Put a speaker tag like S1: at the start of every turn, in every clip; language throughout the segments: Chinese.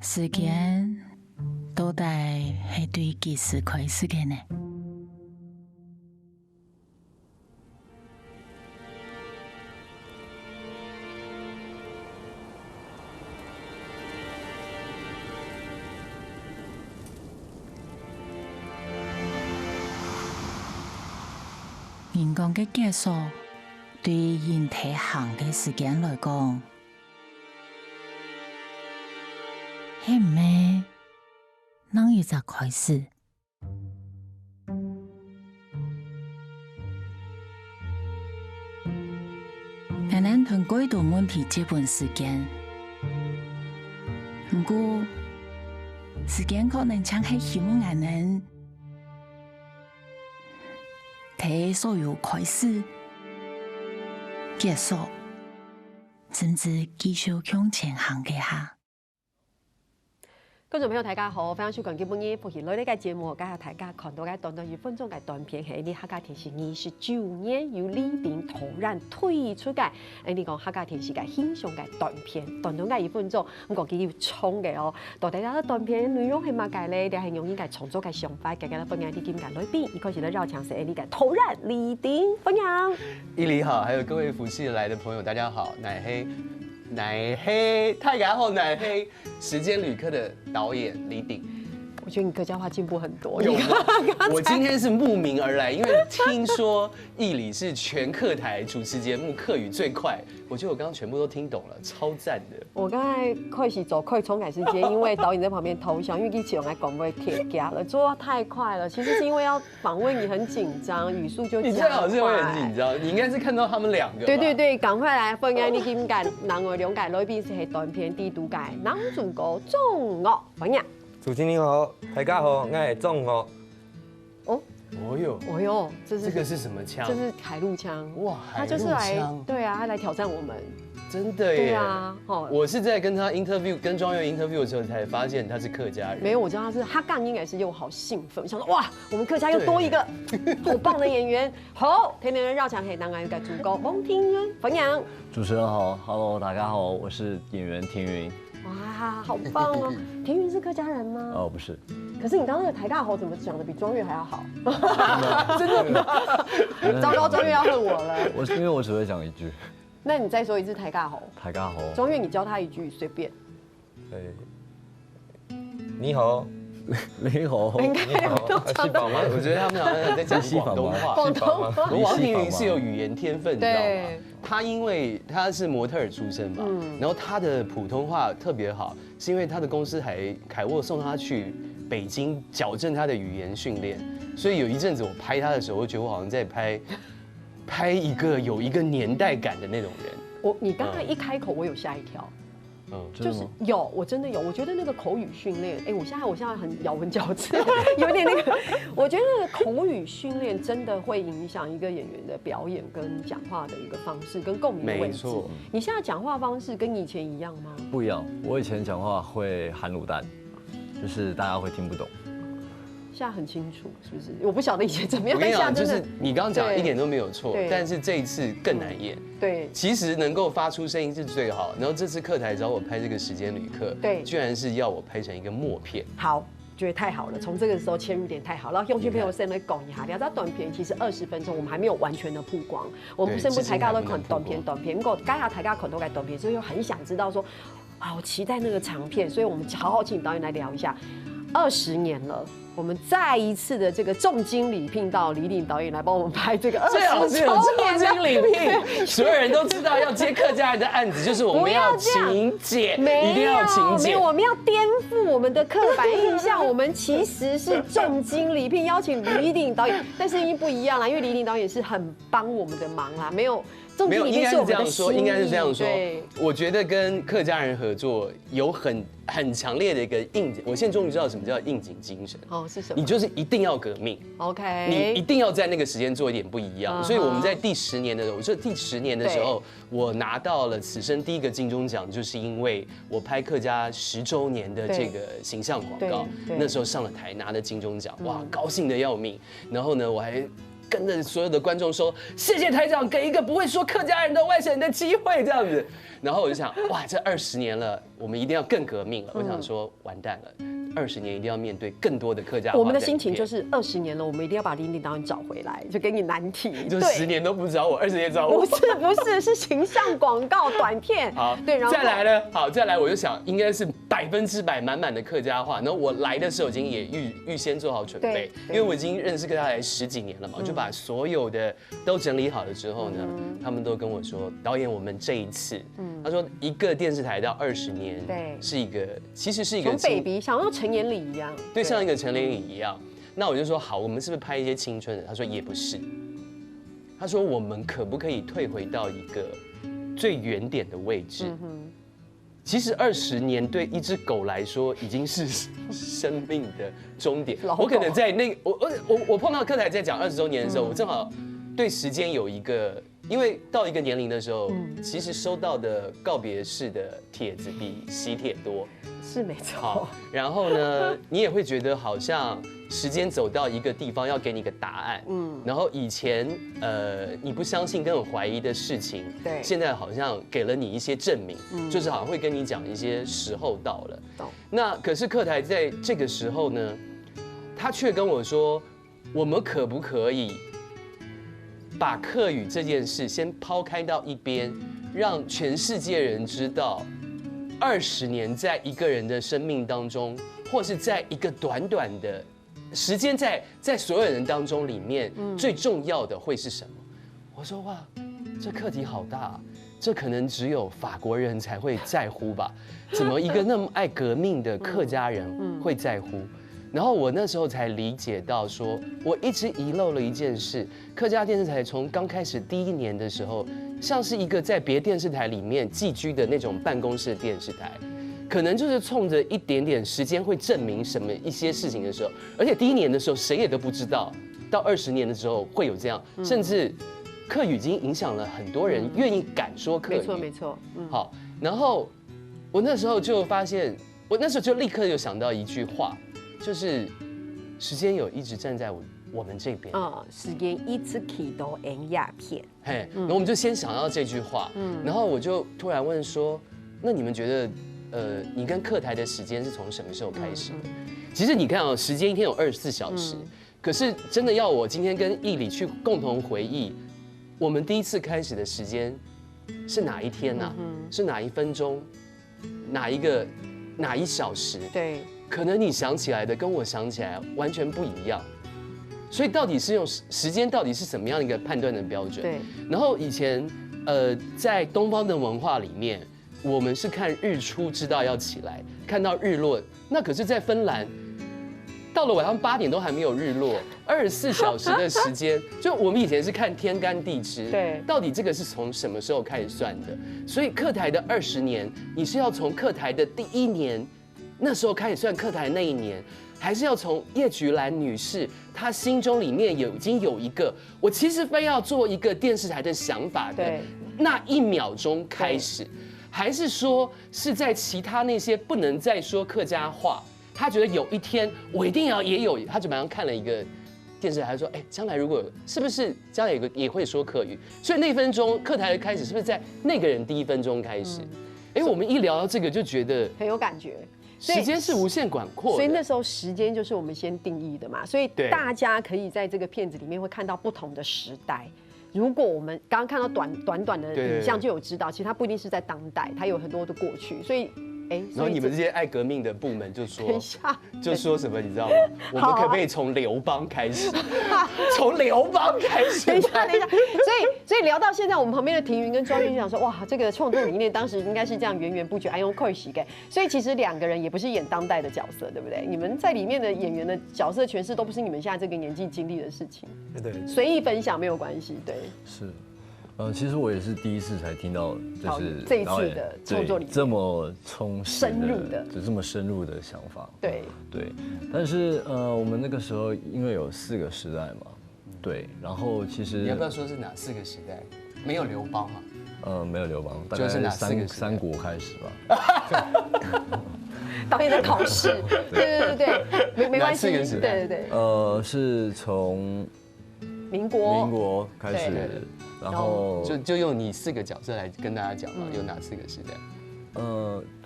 S1: 时间到底系对几时开始嘅呢？人工嘅结束，对人体行嘅时间来讲，系唔系能一直开始？可能通过一段问题基本时间，不过时间可能像系希望我能睇所有开始、结束，甚至继续向前行嘅下。
S2: 观众朋友，大家好，非常喜欢今日复习呢个节目，介绍大家看到嘅短短1分钟嘅短片，系你客家电视29年由李林突然推出嘅，你讲客家电视嘅欣赏嘅短片，短短嘅1分钟，咁个叫冲嘅哦。到底呢短片内容系乜嘅咧？定系用呢個創作嘅想法，嘅咧分享啲點解裏邊，一開始咧繞牆是呢個突然李丁分享。
S3: 伊犁好，还有各位服饰来的朋友，大家好，奶黑，太感好奶黑，时间旅客的导演李鼎。
S2: 我觉得你客家话进步很多。
S3: 有吗？我今天是慕名而来，因为听说义理是全客台主持节目客语最快，我觉得我刚刚全部都听懂了，超赞的。
S2: 我刚才快始走快冲赶时间，因为导演在旁边偷笑，因为一起用来广播铁架了，做太快了。其实是因为要访问你很紧张，语速就加快。
S3: 你最好是会很紧张，你应该是看到他们2个。
S2: 对对对，赶快来分享你点解人为了解裏邊是短片第2屆男主角鐘岳分享。
S4: 主持人好，大家好，我是鐘岳。
S2: 哦哟，
S3: 这个是什么枪？
S2: 这是海陆枪。
S3: 哇，
S2: 他就是来，对啊，他来挑战我们。
S3: 真的耶！
S2: 对啊，
S3: 我是在跟他 interview， 跟庄月 interview 的时候才发现他是客家人。
S2: 没有，我知道他干应该是又好兴奋，想说哇，我们客家又多一个好棒的演员。好，天天绕墙黑当然有个主角翁庭云分享。
S5: 主持人好 ，Hello， 大家好，我是演员庭云。
S2: 哇，好棒哦！庭云是客家人吗？
S5: 哦，不是。
S2: 可是你刚刚那个台大猴怎么讲的比庄月还要好？真的吗？糟糕，庄月要恨我了。
S5: 因为我只会讲一句。
S2: 那你再说一次台大猴。
S5: 台大猴。
S2: 庄月，你教他一句，随便。
S4: 你好。
S5: 你好。
S2: 你好。
S3: 西宝吗？我觉得他们好像在讲广东话。
S2: 广东话。
S3: 王庭云是有语言天分，你知道吗？
S2: 对。
S3: 他因为他是模特儿出身嘛，然后他的普通话特别好，是因为他的公司还凯沃送他去北京矫正他的语言训练，所以有一阵子我拍他的时候，我觉得我好像在拍一个有一个年代感的那种人。
S2: 你刚才一开口，我有吓一跳。就是我真的有，我觉得那个口语训练，我现在很咬文嚼字，有点那个，我觉得那个口语训练真的会影响一个演员的表演跟讲话的一个方式跟共鸣的位置。没错，你现在讲话方式跟以前一样吗？
S5: 不一样，我以前讲话会含卤蛋，就是大家会听不懂。
S2: 现在很清楚，是不是？我不晓得以前怎么样。
S3: 我跟你讲，就是你刚刚讲一点都没有错，但是这一次更难演。
S2: 对，
S3: 其实能够发出声音是最好。然后这次客台找我拍这个时间旅客，对，居然是要我拍成一个默片。
S2: 好，觉得太好了，从这个时候切入点太好了。用心朋友先来讲一下，你知道短片其实20分钟，我们还没有完全的曝光。我们先不抬价都看短片，我该下抬价看都该短片，所以又很想知道说，好期待那个长片，所以我们好好请导演来聊一下。20年了。我们再一次的这个重金礼聘到李鼎导演来帮我们拍这个20周年的
S3: 重金礼聘，所有人都知道要接客家人的案子，就是我们要勤俭，一定要勤俭。
S2: 没有，我们要颠覆我们的刻板印象，我们其实是重金礼聘邀请李鼎导演，但是因为不一样啦，因为李鼎导演是很帮我们的忙啦，没有。
S3: 没有，应该是这样说，应该是这样说。我觉得跟客家人合作有很强烈的一个应景，我现在终于知道什么叫应景精神。
S2: 哦，是什么？
S3: 你就是一定要革命。
S2: OK。
S3: 你一定要在那个时间做一点不一样。所以我们在第10年的时候，我说第10年的时候，我拿到了此生第1个金钟奖，就是因为我拍客家10周年的这个形象广告，那时候上了台拿的金钟奖，哇，高兴的要命。然后呢，我还跟着所有的观众说：“谢谢台长给一个不会说客家人的外省人的机会。”这样子，然后我就想，哇，这20年了，我们一定要更革命了。我想说，完蛋了。20年一定要面对更多的客家话。
S2: 我们的心情就是20年了，我们一定要把叮叮当然找回来，就给你难题。
S3: 就10年都不找我，20年找我。
S2: 不是，是形象广告短片。
S3: 好，
S2: 对，然后
S3: 再来呢？好，再来我就想应该是100%满满的客家话。然后我来的时候已经也预先做好准备，因为我已经认识客家来10几年了嘛，就把所有的都整理好了之后呢，他们都跟我说，导演，我们这一次，他说一个电视台到20年，对，是一个其实是一个
S2: 从 baby 想要成年礼一样，
S3: 对，像一个成年礼一样。那我就说好，我们是不是拍一些青春的？他说也不是，他说我们可不可以退回到一个最原点的位置？其实20年对一只狗来说已经是生命的终点。我可能在那我碰到客台在讲20周年的时候，我正好对时间有一个，因为到一个年龄的时候，其实收到的告别式的帖子比喜帖多。
S2: 是没错。
S3: 好，然后呢，你也会觉得好像时间走到一个地方要给你一个答案，然后以前你不相信跟很怀疑的事情，对，现在好像给了你一些证明，就是好像会跟你讲一些时候到了。那可是客台在这个时候呢，他却跟我说，我们可不可以把客语这件事先抛开到一边，让全世界人知道。20年在一个人的生命当中，或是在一个短短的时间在所有人当中里面，最重要的会是什么？我说哇，这课题好大，这可能只有法国人才会在乎吧？怎么一个那么爱革命的客家人会在乎？然后我那时候才理解到说，我一直遗漏了一件事，客家电视台从刚开始第1年的时候。像是一个在别电视台里面寄居的那种办公室电视台，可能就是冲着一点点时间会证明什么一些事情的时候，而且第1年的时候谁也都不知道，到20年的时候会有这样，甚至客语已经影响了很多人愿意敢说客语。
S2: 没错。
S3: 好，然后我那时候就发现，我那时候就立刻就想到一句话，就是时间有一直站在我们这边，
S2: 时间一直起到演鸦片，
S3: 嘿，然后我们就先想到这句话，然后我就突然问说，那你们觉得，你跟客台的时间是从什么时候开始？其实你看哦，时间一天有24小时，可是真的要我今天跟义理去共同回忆，我们第一次开始的时间是哪一天呢？是哪1分钟？哪1小时？对，可能你想起来的跟我想起来完全不一样。所以到底是用时间，到底是什么样的一个判断的标准？对。然后以前，在东方的文化里面，我们是看日出知道要起来，看到日落。那可是，在芬兰，到了晚上8点都还没有日落，24小时的时间，就我们以前是看天干地支。对。到底这个是从什么时候开始算的？所以客台的20年，你是要从客台的第1年那时候开始算客台那1年。还是要从叶菊兰女士她心中里面已经有一个，我其实非要做一个电视台的想法的那1秒钟开始，还是说是在其他那些不能再说客家话，他觉得有一天我一定要也有，他就马上看了一个电视台说，将来如果是不是将来也会说客语，所以那1分钟客台的开始是不是在那个人第1分钟开始？我们一聊到这个就觉得
S2: 很有感觉。
S3: 时间是无限广阔的，
S2: 所以那时候时间就是我们先定义的嘛，所以大家可以在这个片子里面会看到不同的时代。如果我们刚刚看到短短的影像，就有知道，其实它不一定是在当代，它有很多的过去，所以。
S3: 然后你们这些爱革命的部门就说，就说什么你知道吗？我们可不可以从刘邦开始？从刘邦开始？
S2: 等一下，所以聊到现在，我们旁边的庭云跟庄玉就想说，哇，这个创作理念当时应该是这样源源不绝，爱用快洗改。所以其实2个人也不是演当代的角色，对不对？你们在里面的演员的角色诠释都不是你们现在这个年纪经历的事情。对，随意分享没有关系。对，
S5: 是。其实我也是第一次才听到，就是
S2: 这一次的创作里
S5: 这么充实
S2: 深入的，
S5: 就这么深入的想法。
S2: 对，
S5: 但是我们那个时候因为有4个时代嘛，对，然后其实
S3: 你要不要说是哪4个时代？没有刘邦嘛？
S5: 没有刘邦，大概
S3: 就是哪4个
S5: 三国开始吧。
S2: 导演在考试，对，没关系，对，
S5: 是从
S2: 民国
S5: 开始
S2: 对，
S5: 然后
S3: 就用你4个角色来跟大家讲嘛，有哪4个时代？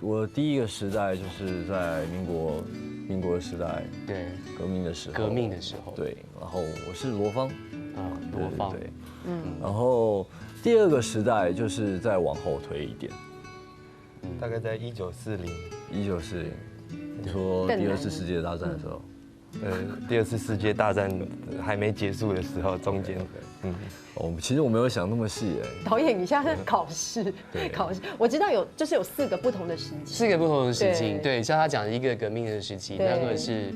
S5: 我第一个时代就是在民国时代，
S3: 对，
S5: 革命的时候，对，然后我是罗芳，
S3: 罗芳，
S5: 对，然后第二个时代就是再往后推一点，
S4: 大概在1940，
S5: 你说第二次世界大战的时候，
S4: 第2次世界大战还没结束的时候，中间，
S5: 其实我没有想那么细
S2: 导演，你现在在考试，考试，我知道就是有4个不同的时期
S3: ，4个不同的时期，对，像他讲的一个革命的时期，那个是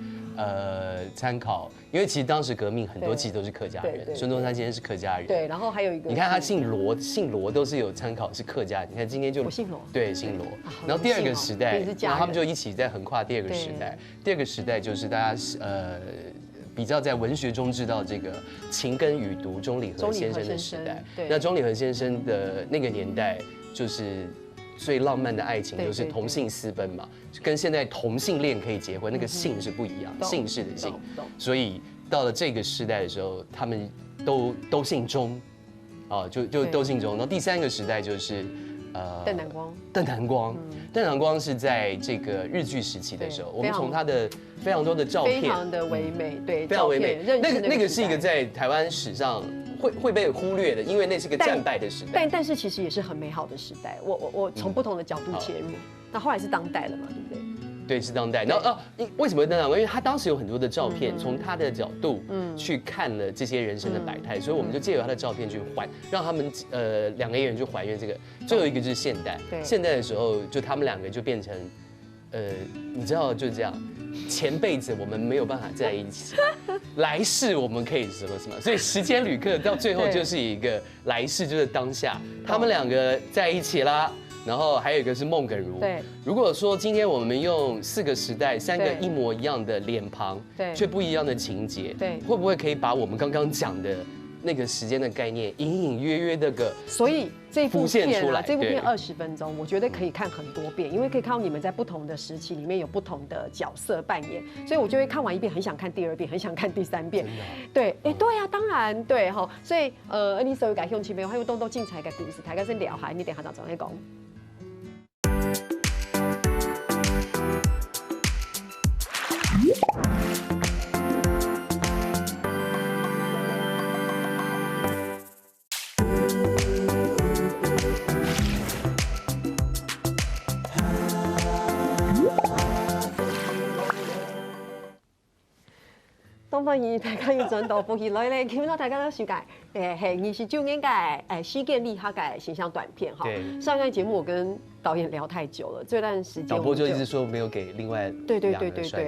S3: 参考，因为其实当时革命很多其实都是客家人，孙中山先生是客家人，
S2: 对，然后还有一个，
S3: 你看他姓罗都是有参考是客家人，你看今天就
S2: 我姓罗，
S3: 对，姓罗，然后第2个时代，然后他们就一起在横跨第2个时代，第2个时代就是大家比较在文学中知道这个情根语读钟理和先生的时代，那钟理和先生的那个年代就是最浪漫的爱情就是同性私奔嘛，跟现在同性恋可以结婚，那个姓是不一样，姓氏的姓，所以到了这个时代的时候，他们都姓钟，就都姓钟。然后第3个时代就是
S2: 邓南光，
S3: 邓南光是在这个日据时期的时候，我们从他的非常多的照片，
S2: 非常的唯美，对，
S3: 非常唯美。那个是一个
S2: 在
S3: 在台湾史上会被忽略的，因为那是个战败的时代。
S2: 但是其实也是很美好的时代。我从不同的角度切入，那后来是当代了嘛，对不对？
S3: 对，是当代。然后为什么邓南光？因为他当时有很多的照片，从他的角度去看了这些人生的百态，所以我们就借由他的照片去让他们2个艺人去还原这个。最后一个就是现代，现代的时候就他们2个就变成，你知道就这样。前辈子我们没有办法在一起，来世我们可以什么，所以时间旅客到最后就是一个来世就是当下，他们2个在一起啦。然后还有一个是孟耿如。
S2: 对，
S3: 如果说今天我们用4个时代3个一模一样的脸庞，
S2: 对，
S3: 却不一样的情节，
S2: 对，
S3: 会不会可以把我们刚刚讲的那个时间的概念隐隐约约的
S2: 所以这部片
S3: 出来，
S2: 这部片20分钟，我觉得可以看很多遍，因为可以看到你们在不同的时期里面有不同的角色扮演，所以我就会看完1遍，很想看第2遍，很想看第3遍。对，对呀，当然对哈，所以你所有嘅鄉親朋友，還有多精彩嘅故事，大家先聊下，你等下就再講。東方兒大家要轉到福氣來咧，見到大家都了解，係29年嘅西建立他嘅形象短片哈。上一段節目我跟導演聊太久了，這段時間
S3: 導播就一直說沒有給另外
S2: 對，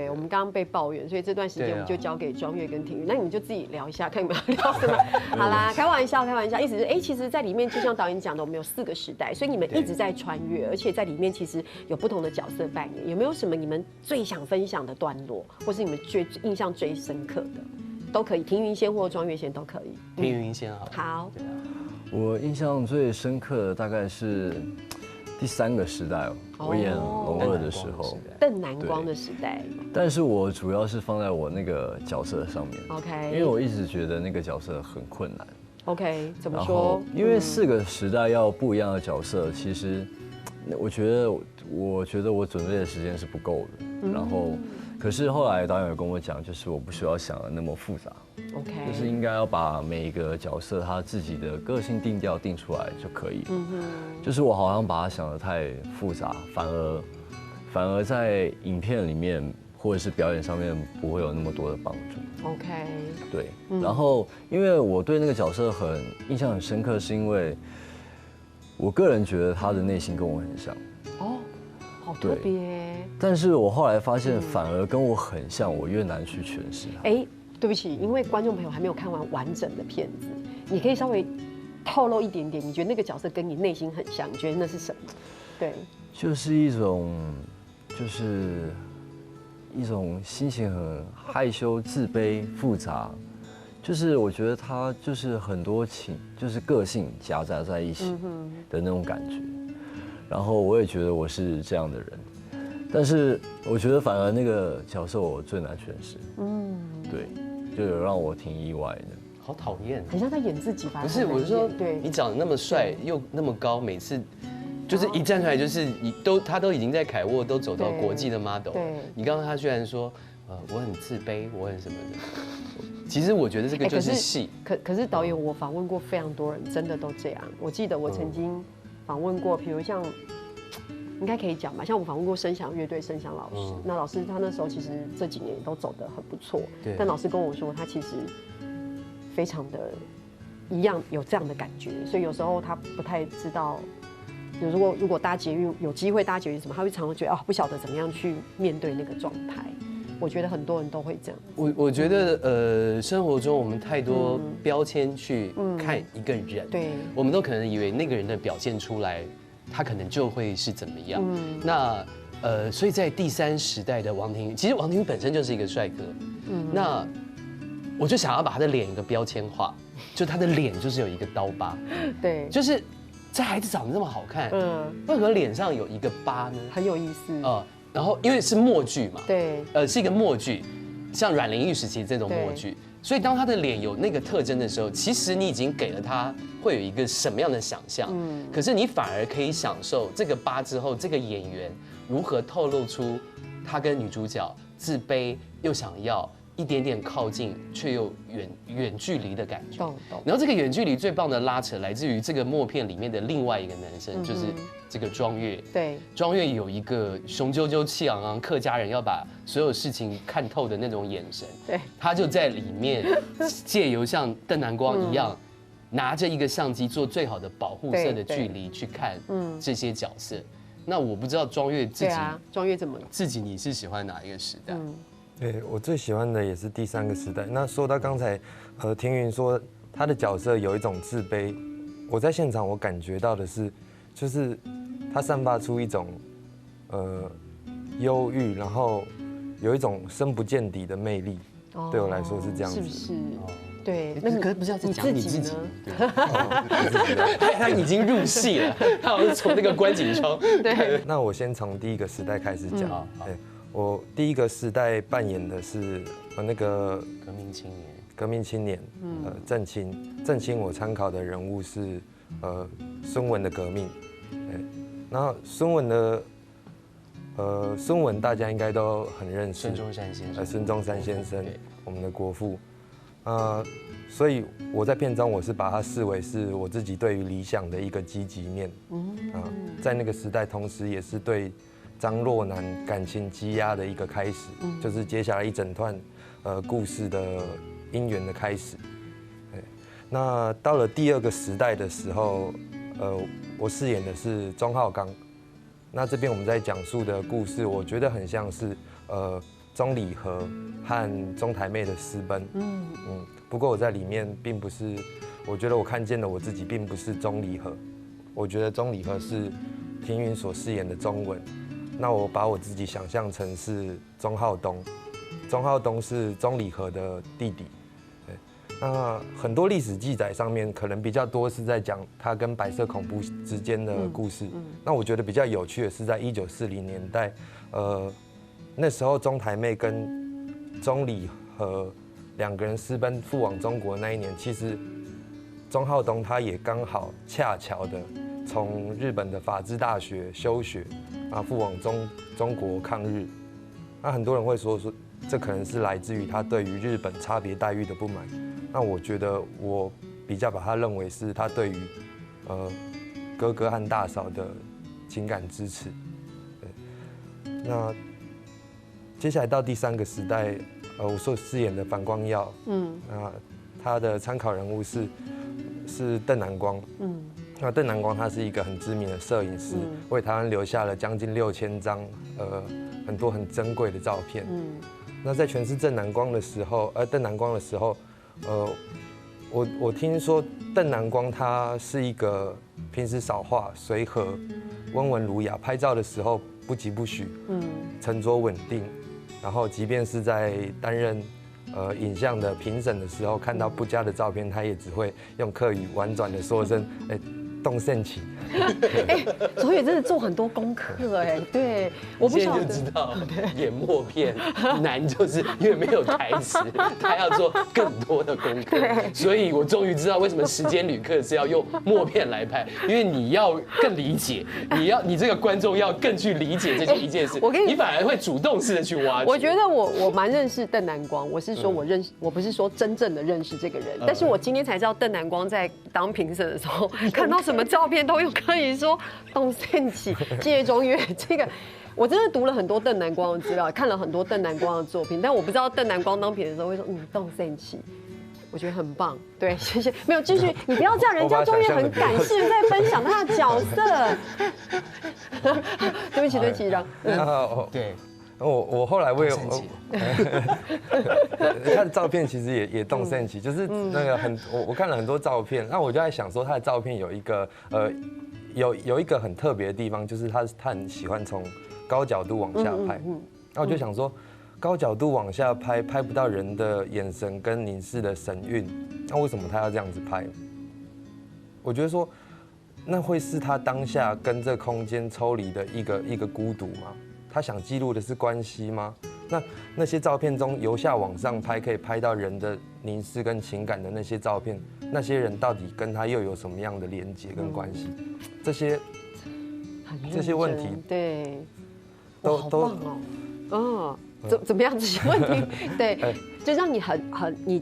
S2: 我們剛剛被抱怨，所以這段時間我們就交給莊月跟庭宇，那你們就自己聊一下，看你們要聊什麼。好啦，開玩笑，意思是其實在裡面就像導演講的，我們有4個時代，所以你們一直在穿越，而且在裡面其實有不同的角色扮演。有沒有什麼你們最想分享的段落，或是你們印象最深刻的，都可以，庭云先或莊月先都可以。
S3: 庭云先好。
S2: 好。
S5: 我印象最深刻的大概是第3个时代，我演龙2的时候，
S2: 邓南光的时代。
S5: 但是我主要是放在我那个角色上面
S2: ，OK，
S5: 因为我一直觉得那个角色很困难。
S2: OK， 怎么说？
S5: 因为4个时代要不一样的角色，其实我觉得我准备的时间是不够的。然后，可是后来导演有跟我讲，就是我不需要想的那么复杂。
S2: OK，
S5: 就是应该要把每一个角色他自己的个性定调定出来就可以。就是我好像把它想得太复杂，反而在影片里面或者是表演上面不会有那么多的帮助。
S2: OK，
S5: 对。然后因为我对那个角色印象很深刻，是因为我个人觉得他的内心跟我很像。
S2: 哦，好特别。
S5: 但是我后来发现，反而跟我很像，我越难去诠释它。
S2: 对不起，因为观众朋友还没有看完完整的片子，你可以稍微透露一点点，你觉得那个角色跟你内心很像，你觉得那是什么？对，
S5: 就是一种心情很害羞、自卑、复杂，就是我觉得他就是很多就是个性夹杂在一起的那种感觉。然后我也觉得我是这样的人，但是我觉得反而那个角色我最难诠释。对。就有让我挺意外的。
S3: 好讨厌。
S2: 很像在演自己吧？
S3: 不是，我是说，
S2: 对，
S3: 你长得那么帅又那么高，每次就是一站出来就是他都已经在凯沃都走到国际的 model。对，你刚刚他居然说，我很自卑，我很什么的。其实我觉得这个就是戏。
S2: 可是导演，我访问过非常多人，真的都这样。我记得我曾经访问过，比如像。应该可以讲吧，像我们访问过声响乐队声响老师，那老师他那时候其实这几年都走得很不错，但老师跟我说他其实非常的一样有这样的感觉，所以有时候他不太知道，如果搭捷运有机会搭捷运什么，他会常常觉得不晓得怎么样去面对那个状态。我觉得很多人都会这样。
S3: 我觉得生活中我们太多标签去看一个人，对，我们都可能以为那个人的表现出来。他可能就会是怎么样？那所以在第3时代的王庭宇，其实王庭宇本身就是一个帅哥。那我就想要把他的脸一个标签化，就他的脸就是有一个刀疤。对，就是这孩子长得这么好看，为何脸上有一个疤呢？
S2: 很有意思。
S3: 然后因为是默剧嘛，
S2: 对，
S3: 是一个默剧，像阮玲玉时期这种默剧。所以当他的脸有那个特征的时候，其实你已经给了他会有一个什么样的想象，可是你反而可以享受这个疤之后，这个演员如何透露出他跟女主角自卑又想要一点点靠近，却又远距离的感觉。然后这个远距离最棒的拉扯来自于这个默片里面的另外一个男生，就是这个庄月。对，庄月有一个雄赳赳气昂昂客家人要把所有事情看透的那种眼神。对，他就在里面借由像邓南光一样，拿着一个相机做最好的保护色的距离去看这些角色。那我不知道庄月自己，
S2: 庄月怎么
S3: 自己你是喜欢哪一个时代？
S4: 对，我最喜欢的也是第3个时代。那说到刚才，庭云说他的角色有一种自卑，我在现场我感觉到的是，就是他散发出一种忧郁，然后有一种深不见底的魅力。对我来说是这样子。是不是？
S2: 对，那可是不是要讲你自己呢？
S3: 他已经入戏了，他好像从那个观景窗。
S2: 对。
S4: 那我先从第1个时代开始讲。对。我第1个时代扮演的是那个革命青年，郑清我参考的人物是孙文的革命，那孙文大家应该都很认识，孙中山先生，我们的国父，所以我在片中我是把它视为是我自己对于理想的一个积极面，在那个时代，同时也是对张若楠感情积压的一个开始，就是接下来一整段故事的姻缘的开始。那到了第2个时代的时候，我饰演的是钟浩刚。那这边我们在讲述的故事，我觉得很像是钟理和和钟台妹的私奔。不过我在里面并不是，我觉得我看见的我自己并不是钟理和，我觉得钟理和是庭云所饰演的钟文。那我把我自己想象成是钟浩东，钟浩东是钟理和的弟弟。那很多历史记载上面可能比较多是在讲他跟白色恐怖之间的故事。那我觉得比较有趣的是在1940年代，那时候钟台妹跟钟理和2个人私奔赴往中国那一年，其实钟浩东他也刚好恰巧的从日本的法治大学休学，赴往中国抗日。那很多人会说这可能是来自于他对于日本差别待遇的不满。那我觉得我比较把他认为是他对于哥哥和大嫂的情感支持。对，那接下来到第3个时代，我所饰演的樊光耀，他的参考人物是邓南光。那邓南光他是一个很知名的摄影师，为台湾留下了将近6000张很多很珍贵的照片。那在诠释邓南光的时候，我听说邓南光他是一个平时少话、随和、温文儒雅，拍照的时候不疾不徐，沉着稳定。然后即便是在担任影像的评审的时候，看到不佳的照片，他也只会用客语婉转的说声动肾起。
S2: 哎，卓宇真的做很多功课哎，对，我不晓得。
S3: 现在就知道演默片难，就是因为没有台词，他要做更多的功课。所以我终于知道为什么时间旅客是要用默片来拍，因为你要更理解，你这个观众要更去理解这一件事，你反而会主动式的去挖掘。
S2: 我觉得我蛮认识邓南光，我是说我不是说真正的认识这个人，但是我今天才知道邓南光在当评审的时候，看到什么照片都用可以说动肾起、借中岳这个。我真的读了很多邓南光的资料，看了很多邓南光的作品，但我不知道邓南光当评审的时候会说动肾起。我觉得很棒，对，谢谢。没有继续，你不要这样，人家中岳很感性在分享他的角色。对不起，对不起，
S3: 对。
S4: 我后来他的照片其实也动肾起，就是那个我看了很多照片，那我就在想说他的照片有一个有一个很特别的地方，就是他很喜欢从高角度往下拍，那我就想说。高角度往下拍，拍不到人的眼神跟凝视的神韵，那为什么他要这样子拍？我觉得说，那会是他当下跟这空间抽离的一个孤独吗？他想记录的是关系吗？那些照片中由下往上拍，可以拍到人的凝视跟情感的那些照片，那些人到底跟他又有什么样的连结跟关系？这些问题，
S2: 对，都怎么样这些问题？对，就让你你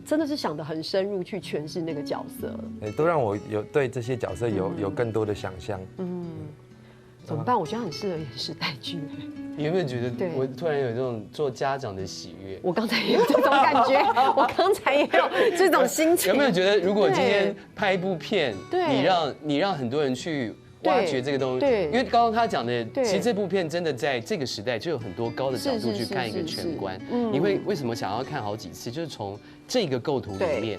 S2: 真的是想得很深入去诠释那个角色，
S4: 都让我对这些角色有更多的想象。
S2: 怎么办？我觉得很适合演时代剧。
S3: 你有没有觉得我突然有这种做家长的喜悦？
S2: 我刚才也有这种感觉，我刚才也有这种心情。
S3: 有没有觉得，如果今天拍一部片，你让很多人去挖掘这个东西，
S2: 对，
S3: 因为刚刚他讲的，其实这部片真的在这个时代就有很多高的角度去看一个全观。你会为什么想要看好几次？就是从这个构图里面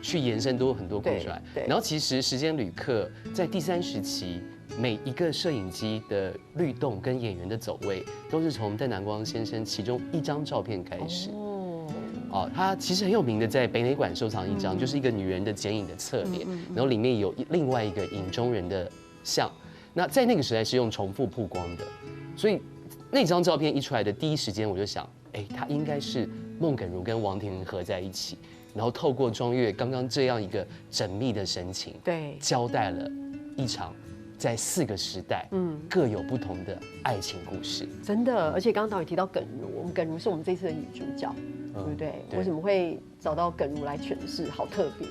S3: 去延伸很多故事来。然后其实时间旅客在第3时期，每一个摄影机的律动跟演员的走位，都是从邓南光先生其中一张照片开始。他其实很有名的，在北美馆收藏一张，就是一个女人的剪影的侧脸，然后里面有另外一个影中人的像。那在那个时代是用重复曝光的，所以那张照片一出来的第一时间，我就想，他应该是孟耿如跟王庭仁合在一起，然后透过庄岳刚刚这样一个缜密的神情，
S2: 对，
S3: 交代了一场在4个时代，各有不同的爱情故事。
S2: 真的，而且刚刚导演提到耿如，我们耿如是我们这次的女主角，对不对？为什么会找到耿如来诠释？好特别。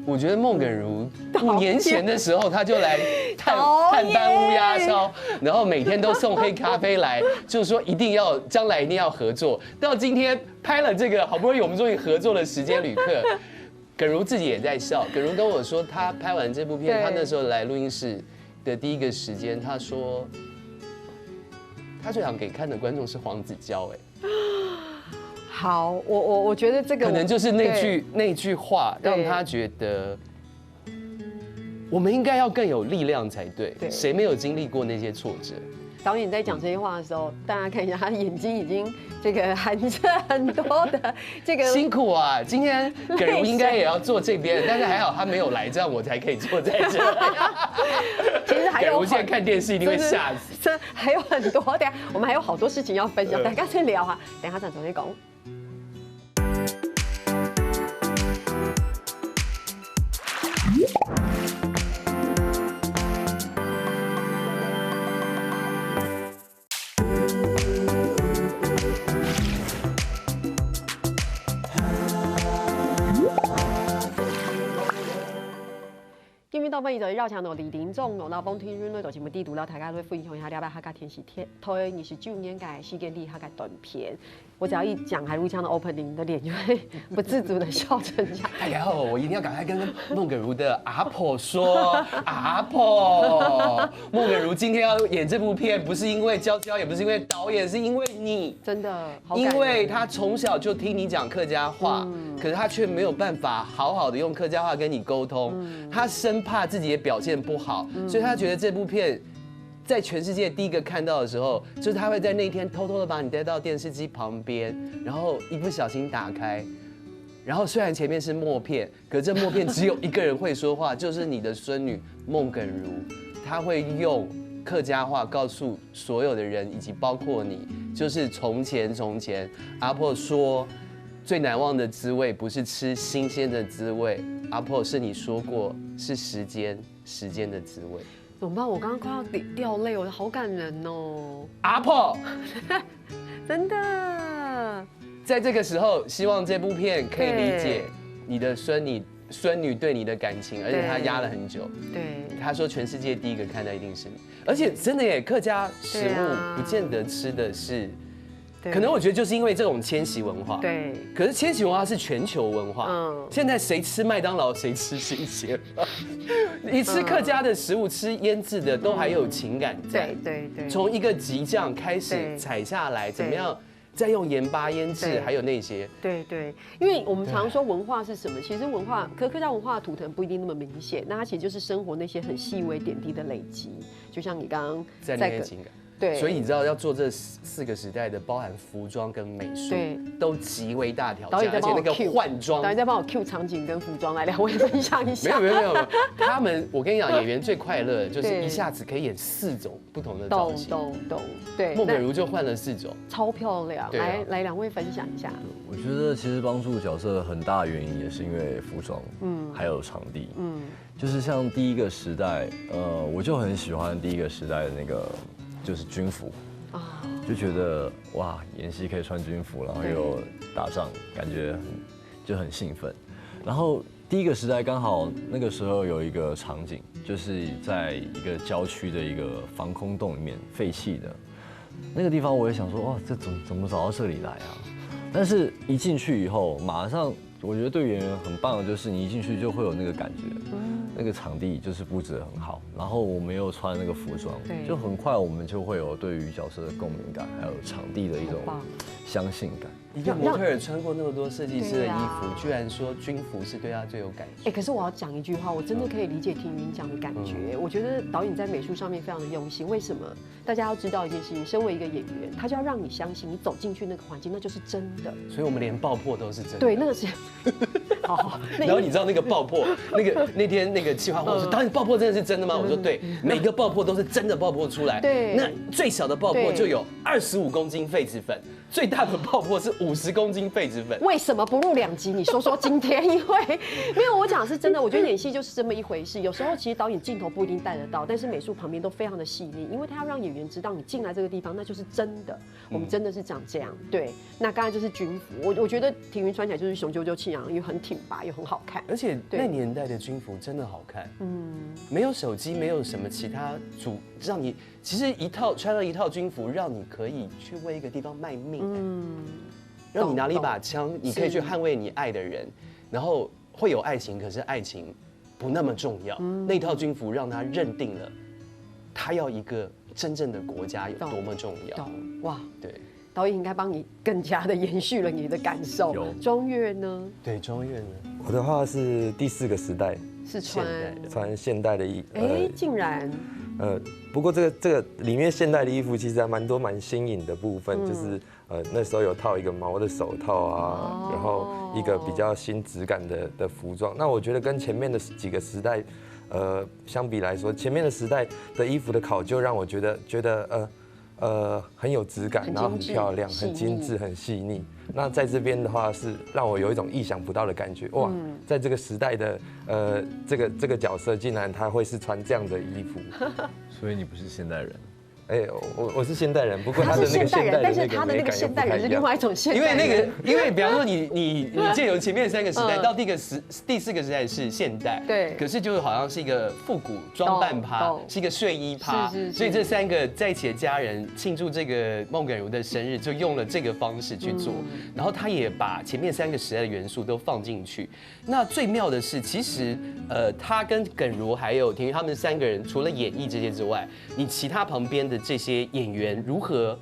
S3: 我觉得孟耿如5年前的时候，他就来探班乌鸦烧，然后每天都送黑咖啡来，就是说将来一定要合作。到今天拍了这个，好不容易我们终于合作了《时间旅客》，耿如自己也在笑。耿如跟我说，他拍完这部片，他那时候来录音室的第一个时间，他说他最想给看的观众是黄子佼。
S2: 好，我觉得这个
S3: 可能就是那句话，让他觉得我们应该要更有力量才对。谁没有经历过那些挫折？
S2: 导演在讲这些话的时候，大家看一下，他的眼睛已经含着很多的这个
S3: 辛苦啊！今天耿如应该也要坐这边，但是还好他没有来，这样我才可以坐在这。
S2: 其实还有，
S3: 耿如现在看电视一定会吓死。
S2: 这还有很多，等下我们还有好多事情要分享，大家先聊哈。等下再重新讲。到半夜就绕墙路二林总路，然后帮天润那就节目地图，然后大家都会分享一下了解客家天时推29年的时间里客家短片。我只要一讲海陆腔的 opening， 的脸就会不自主的笑成这样。
S3: 哎呀，我一定要赶快跟孟耿如的阿婆说，阿婆，孟耿如今天要演这部片，不是因为娇娇，也不是因为导演，是因为你，
S2: 真的，
S3: 因为他从小就听你讲客家话，可是他却没有办法好好的用客家话跟你沟通，他生怕自己也表现不好，所以他觉得这部片在全世界第一个看到的时候，就是他会在那一天偷偷的把你带到电视机旁边，然后一不小心打开，然后虽然前面是默片，可是这默片只有一个人会说话，就是你的孙女孟耿如，他会用客家话告诉所有的人，以及包括你，就是从前，阿婆说最难忘的滋味不是吃新鲜的滋味，阿婆是你说过是时间的滋味。
S2: 怎么办？我刚刚快要掉泪，我好感人哦。
S3: 阿婆，
S2: 真的，
S3: 在这个时候，希望这部片可以理解你的孙女对你的感情，而且她压了很久。
S2: 对，
S3: 她说全世界第一个看的一定是你，而且真的耶，客家食物不见得吃的是。可能我觉得就是因为这种迁徙文化，
S2: 对。
S3: 可是迁徙文化是全球文化，现在谁吃麦当劳，谁吃新鲜？你吃客家的食物，吃腌制的都还有情感在，
S2: 对。
S3: 从一个极酱开始采下来，怎么样？再用盐巴腌制，还有那些。对，因为我们常说文化是什么？其实文化，客家文化的图腾不一定那么明显，那它其实就是生活那些很细微点滴的累积，就像你刚刚在那些情感。对，所以你知道要做这4个时代的，包含服装跟美术，都极为大挑战，而且那个换装，
S2: 导演再帮我 cue 场景跟服装来2位分享一下。
S3: 没有，他们我跟你讲，演员最快乐的就是一下子可以演4种不同的造型。懂，对。孟耿如就换了4种，
S2: 超漂亮。来2位分享一下。
S5: 我觉得其实帮助角色很大的原因也是因为服装，还有场地，就是像第一个时代，我就很喜欢第一个时代的那个。就是军服就觉得哇，演戏可以穿军服，然后又打仗，感觉就很兴奋。然后第一个时代刚好那个时候有一个场景，就是在一个郊区的一个防空洞里面，废弃的那个地方，我也想说哇，这怎么找到这里来啊？但是一进去以后，马上我觉得对演员很棒的就是你一进去就会有那个感觉。那个场地就是布置得很好，然后我们又穿那个服装，就很快我们就会有对于角色的共鸣感，还有场地的一种相信感。
S3: 一个模特儿穿过那么多设计师的衣服，居然说军服是对他最有感觉。
S2: 可是我要讲一句话，我真的可以理解庭云讲的感觉。我觉得导演在美术上面非常的用心。为什么？大家要知道一件事情，身为一个演员，他就要让你相信，你走进去那个环境，那就是真的。
S3: 所以我们连爆破都是真的。
S2: 对，那个是。好。
S3: 然后你知道那个爆破，那天那个企划问我说：“导演，爆破真的是真的吗？”我说：“对，每个爆破都是真的爆破出来。对，那最小的爆破就有25公斤痱子粉。”最大的爆破是50公斤痱子粉，
S2: 为什么不录2集？你说今天，因为没有我讲是真的，我觉得演戏就是这么一回事。有时候其实导演镜头不一定带得到，但是美术旁边都非常的细腻，因为他要让演员知道你进来这个地方那就是真的，我们真的是长这样。对，那刚才就是军服，我觉得庭云穿起来就是雄赳赳气昂，又很挺拔，又很好看。
S3: 而且那年代的军服真的好看，没有手机，没有什么其他让你。其实穿了一套军服，让你可以去为一个地方卖命，让你拿了一把枪，你可以去捍卫你爱的人，然后会有爱情，可是爱情不那么重要。那套军服让他认定了，他要一个真正的国家有多么重要。
S2: 哇，
S3: 对，
S2: 导演应该帮你更加的延续了你的感受。庄月呢？
S3: 对，庄月呢？
S4: 我的话是第4个时代，
S2: 是
S4: 穿现代的衣，
S2: 竟然。
S4: 不过这个里面现代的衣服其实还蛮新颖的部分，就是那时候有套一个毛的手套啊，然后一个比较新质感的服装。那我觉得跟前面的几个时代，相比来说，前面的时代的衣服的考究让我觉得很有质感，然后很漂亮，很精致，很细腻。那在这边的话是让我有一种意想不到的感觉，哇，在这个时代的这个角色竟然他会是穿这样的衣服，
S5: 所以你不是现代人。
S4: 我是现代人，不过他的那个现代人，
S2: 但是他的那个现代人是另外一种现代
S3: 人。因为比方说你借由前面3个时代到第4个时代是现代，对，可是就好像是一个复古装扮趴，是一个睡衣趴，所以这3个在一起的家人庆祝这个孟耿如的生日，就用了这个方式去做，然后他也把前面3个时代的元素都放进去。那最妙的是，其实他跟耿如还有庭云他们3个人，除了演绎这些之外，你其他旁边的这些演员如何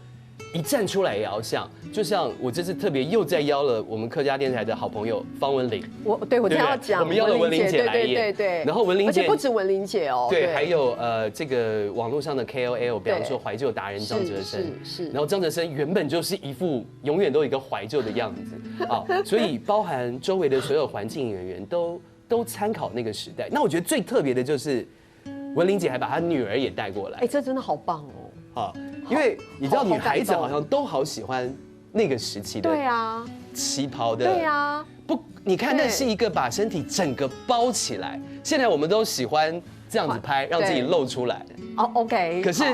S3: 一站出来也要像，就像我这次特别又再邀了我们客家电台的好朋友方文琳，
S2: 我正要讲，
S3: 我们邀了文琳姐来演，
S2: 对，
S3: 然后文琳姐，
S2: 而且不止文琳姐哦，
S3: 对，还有这个网络上的 KOL， 比方说怀旧达人张哲生，是，然后张哲生原本就是一副永远都有一个怀旧的样子啊，所以包含周围的所有环境演员都参考那个时代。那我觉得最特别的就是文玲姐还把她女儿也带过来。
S2: 这真的好棒哦。
S3: 啊，因为你知道女孩子好像都好喜欢那个时期的，
S2: 对啊，
S3: 旗袍的，
S2: 对啊，
S3: 不，你看那是一个把身体整个包起来，现在我们都喜欢这样子拍，让自己露出来。
S2: OK。
S3: 可是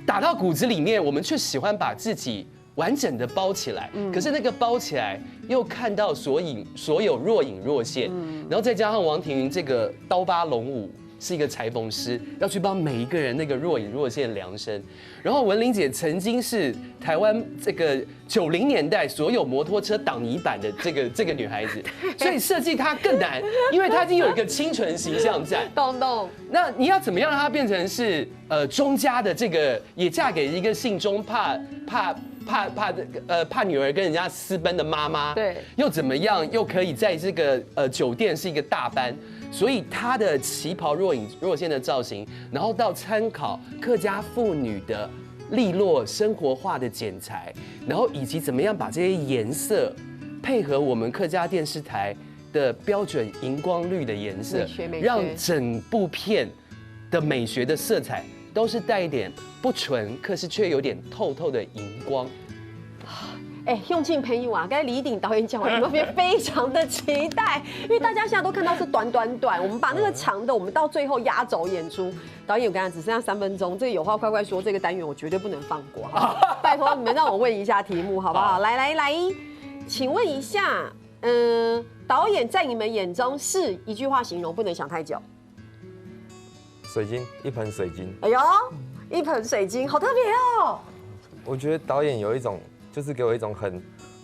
S3: 打到骨子里面，我们却喜欢把自己完整的包起来。可是那个包起来又看到所有若隐若现，然后再加上王庭云这个刀疤龙舞。是一个裁缝师，要去帮每一个人那个若隐若现量身。然后文玲姐曾经是台湾这个90年代所有摩托车挡泥板的这个女孩子，所以设计她更难，因为她已经有一个清纯形象在。
S2: 懂。
S3: 那你要怎么样让她变成是钟家的这个，也嫁给一个姓钟怕女儿跟人家私奔的妈妈，
S2: 对，
S3: 又怎么样又可以在这个酒店是一个大班。所以她的旗袍若隐若现的造型，然后到参考客家妇女的利落生活化的剪裁，然后以及怎么样把这些颜色配合我们客家电视台的标准荧光绿的颜色，让整部片的美学的色彩都是带一点不纯，可是却有点透透的荧光。
S2: 用尽朋友啊，刚才李鼎导演讲完，那边非常的期待，因为大家现在都看到是短，我们把那个长的，我们到最后压轴演出。导演，我刚才只剩下3分钟，这个有话快快说，这个单元我绝对不能放过，拜托你们让我问一下题目好不好？来，请问一下，导演在你们眼中是一句话形容，不能想太久。
S4: 水晶，一盆水晶。
S2: 哎呦，一盆水晶，好特别哦。
S4: 我觉得导演有一种。就是给我一种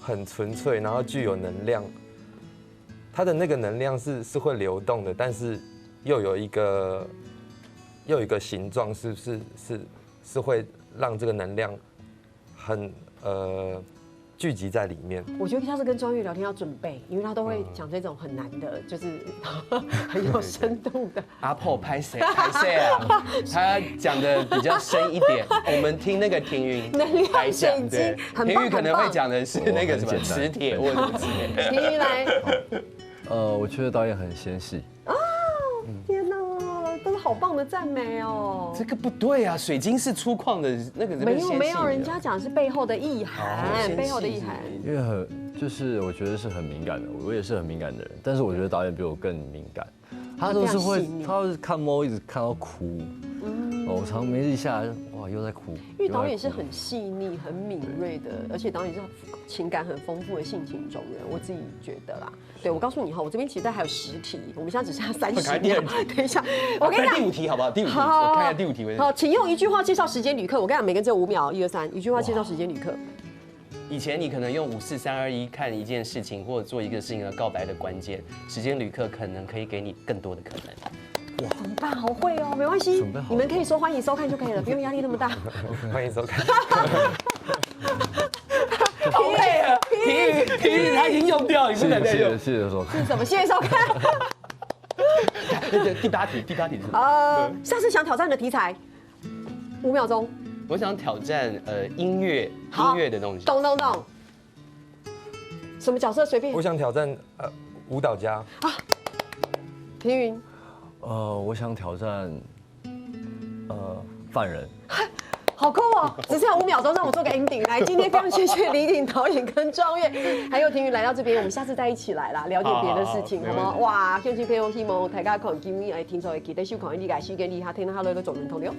S4: 很纯粹，然后具有能量。它的那个能量是会流动的，但是又有一个形状，是会让这个能量很聚集在里面。
S2: 我觉得下次跟庄玉聊天要准备，因为他都会讲这种很难的，就是很有深度的。
S3: 阿破拍谁啊？他讲的比较深一点，我们听那个庭云来讲，对，庭云可能会讲的是那个什么磁铁或者什么之类的。
S2: 庭云来，
S5: 我觉得导演很纤细。
S2: 天哪，都是好棒的赞美哦！
S3: 这个不对啊，水晶是粗犷的那个，
S2: 没有，人家讲是背后的意涵，背后的意涵。
S5: 因为就是我觉得是很敏感的，我也是很敏感的人，但是我觉得导演比我更敏感，他都是看猫一直看到哭。我常没一下哇又在哭，
S2: 因为导演是很细腻、很敏锐的，而且导演是情感很丰富的性情中人，我自己觉得啦。对，我告诉你哈，我这边其实还有10题，我们现在只剩下30秒。等一下，我跟你讲
S3: 第5题好不好？第5题，我看一下第5题。
S2: 好，请用一句话介绍时间旅客。我跟你讲，每个人只有5秒，1、2、3，一句话介绍时间旅客。
S3: 以前你可能用5、4、3、2、1看一件事情或者做一个事情的告白的关键，时间旅客可能可以给你更多的可能。
S2: 哇，怎么办？好会哦，没关系，你们可以说欢迎收看就可以了，不用压力那么大。
S4: 欢迎收看。
S3: 好配合，体育他已经用掉，你不能再用。
S5: 谢谢收看。
S2: 是什么？谢谢收看。
S3: 第8题是。
S2: 下次想挑战的题材，5秒钟。
S3: 我想挑战音乐的东西。
S2: 懂。什么角色随便？
S4: 我想挑战舞蹈家。
S2: 庭云。
S5: 我想挑战犯人。
S2: 好酷哦！只剩下5秒钟，让我做个 ending。来，今天非常谢谢李鼎导演跟庄岳还有庭云来到这边，我们下次再一起来啦，了解别的事情，好吗？哇，乡亲朋友希望大家看今日听说记得收看你个时间里下听下来个做人同了。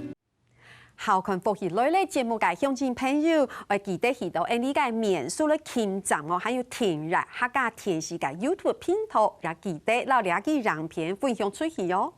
S2: 好看福喜类的节目嘅乡亲朋友，我記得去到呢個免數嘅傾站哦，還有聽日客家電視嘅 YouTube 頻道，也記得留兩個影片分享出去哦。